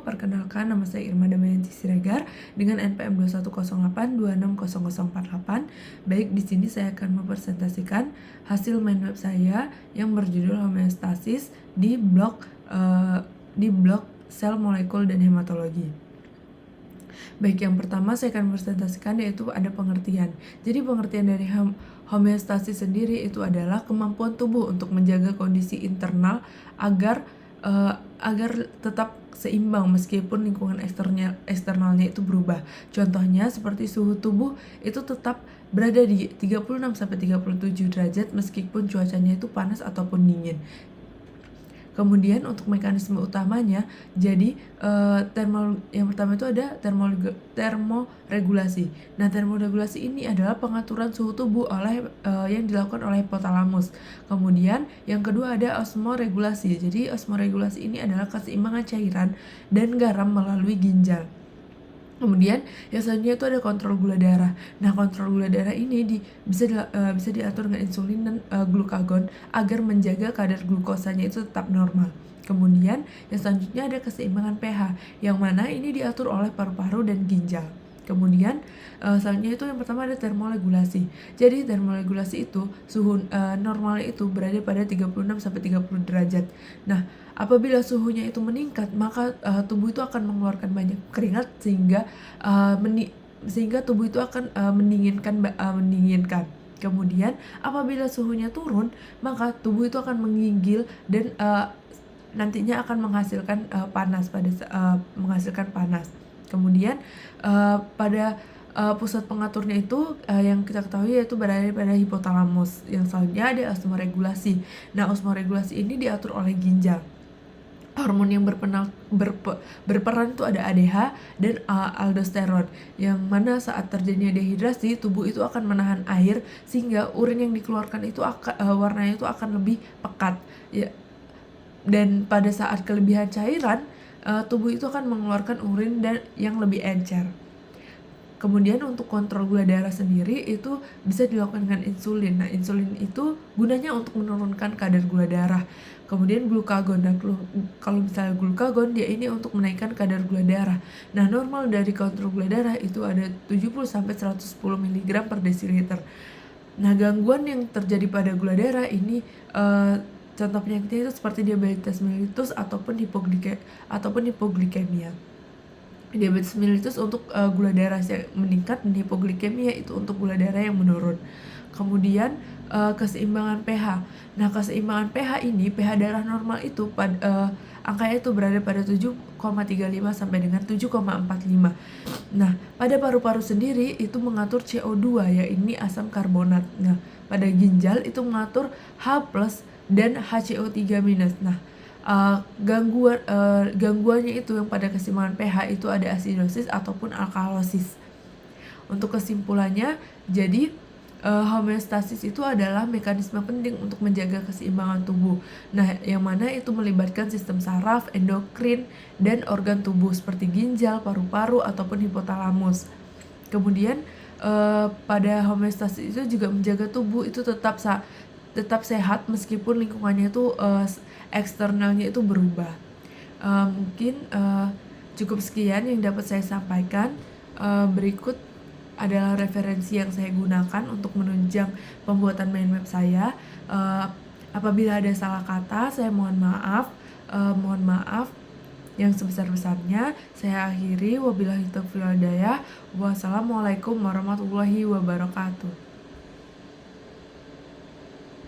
Perkenalkan, nama saya Irma Damayanti Siregar dengan NPM 2108260048. Baik, di sini saya akan mempresentasikan hasil mind map saya yang berjudul homeostasis di blok sel molekul dan hematologi. Baik, yang pertama saya akan presentasikan yaitu ada pengertian. Jadi pengertian dari homeostasis sendiri itu adalah kemampuan tubuh untuk menjaga kondisi internal agar tetap seimbang meskipun lingkungan eksternalnya itu berubah. Contohnya seperti suhu tubuh itu tetap berada di 36-37 derajat meskipun cuacanya itu panas ataupun dingin. Kemudian untuk mekanisme utamanya, jadi yang pertama itu ada termoregulasi. Nah, termoregulasi ini adalah pengaturan suhu tubuh yang dilakukan oleh hipotalamus. Kemudian yang kedua ada osmoregulasi. Jadi osmoregulasi ini adalah keseimbangan cairan dan garam melalui ginjal. Kemudian yang selanjutnya itu ada kontrol gula darah. Nah, kontrol gula darah ini bisa diatur dengan insulin dan glukagon agar menjaga kadar glukosanya itu tetap normal. Kemudian yang selanjutnya ada keseimbangan pH, yang mana ini diatur oleh paru-paru dan ginjal. Kemudian selanjutnya itu yang pertama ada termoregulasi. Jadi termoregulasi itu suhu normalnya itu berada pada 36-30 derajat. Nah, apabila suhunya itu meningkat, maka tubuh itu akan mengeluarkan banyak keringat sehingga tubuh itu akan mendinginkan. Kemudian apabila suhunya turun, maka tubuh itu akan menggigil dan nantinya akan menghasilkan panas. Kemudian pada pusat pengaturnya itu yang kita ketahui yaitu berada pada hipotalamus. Yang selanjutnya ada osmoregulasi. Nah, osmoregulasi ini diatur oleh ginjal. Hormon yang berperan itu ada ADH dan aldosteron, yang mana saat terjadinya dehidrasi, tubuh itu akan menahan air sehingga urin yang dikeluarkan itu warnanya itu akan lebih pekat ya. Dan pada saat kelebihan cairan, tubuh itu akan mengeluarkan urin yang lebih encer. Kemudian untuk kontrol gula darah sendiri itu bisa dilakukan dengan insulin. Nah, insulin itu gunanya untuk menurunkan kadar gula darah. Kemudian glukagon. Nah, kalau misalnya glukagon, dia ini untuk menaikkan kadar gula darah. Nah, normal dari kontrol gula darah itu ada 70-110 mg per desiliter. Nah, gangguan yang terjadi pada gula darah ini contoh penyakitnya itu seperti diabetes mellitus ataupun hipoglikemia. Diabetes mellitus untuk gula darah yang meningkat, dan hipoglikemia itu untuk gula darah yang menurun. Kemudian keseimbangan pH. Nah, keseimbangan pH ini, pH darah normal itu angkanya itu berada pada 7,35 sampai dengan 7,45. Nah, pada paru-paru sendiri itu mengatur CO2, yaitu asam karbonat. Nah, pada ginjal itu mengatur H+ dan HCO3-. Nah, gangguannya itu yang pada keseimbangan pH itu ada asidosis ataupun alkalosis. Untuk kesimpulannya, jadi homeostasis itu adalah mekanisme penting untuk menjaga keseimbangan tubuh. Nah, yang mana itu melibatkan sistem saraf, endokrin, dan organ tubuh seperti ginjal, paru-paru, ataupun hipotalamus. Kemudian pada homeostasis itu juga menjaga tubuh itu tetap sehat meskipun lingkungannya itu eksternalnya itu berubah. Mungkin cukup sekian yang dapat saya sampaikan. Berikut adalah referensi yang saya gunakan untuk menunjang pembuatan mind map saya. Apabila ada salah kata, saya mohon maaf yang sebesar-besarnya. Saya akhiri, wabillahi taufiq wal hidayah. Wassalamualaikum warahmatullahi wabarakatuh.